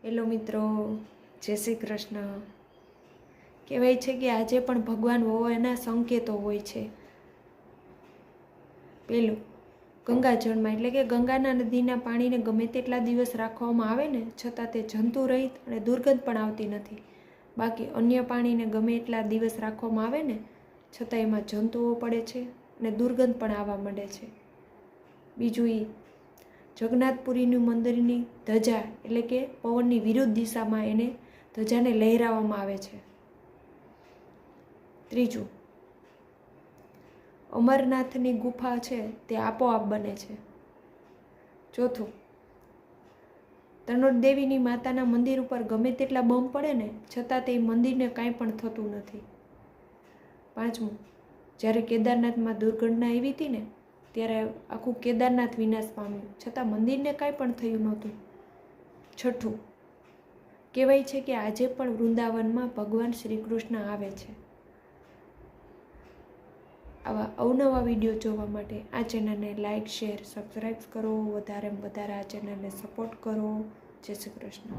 Hello મિત્રો, જય શ્રી કૃષ્ણ। કહેવાય છે કે આજે પણ ભગવાન હોવાના સંકેતો હોય છે। પેલું ગંગાજળમાં એટલે કે ગંગાના નદીના પાણીને ગમે તેટલા દિવસ રાખવામાં આવે ને છતાં તે જંતુ રહિત અને દુર્ગંધ પણ આવતી નથી। બાકી અન્ય પાણીને ગમે એટલા દિવસ રાખવામાં આવે ને છતાં એમાં જંતુઓ પડે છે અને દુર્ગંધ પણ આવવા માંડે છે। બીજું એ જગન્નાથપુરીનું મંદિરની ધજા એટલે કે પવનની વિરુદ્ધ દિશામાં એને ધજાને લહેરાવવામાં આવે છે। ત્રીજું અમરનાથની ગુફા છે તે આપોઆપ બને છે। ચોથું તનોટ દેવીની માતાના મંદિર ઉપર ગમે તેટલા બોમ્બ પડે ને છતાં તે મંદિરને કાંઈ પણ થતું નથી। પાંચમું જ્યારે કેદારનાથમાં દુર્ઘટના આવી હતી ને ત્યારે આખું કેદારનાથ વિનાશ પામ્યું છતાં મંદિરને કાંઈ પણ થયું નહોતું। છઠ્ઠું કહેવાય છે કે આજે પણ વૃંદાવનમાં ભગવાન શ્રી કૃષ્ણ આવે છે। આવા અવનવા વિડીયો જોવા માટે આ ચેનલને લાઇક શેર સબસ્ક્રાઈબ કરો। વધારે આ ચેનલને સપોર્ટ કરો। જય શ્રી કૃષ્ણ।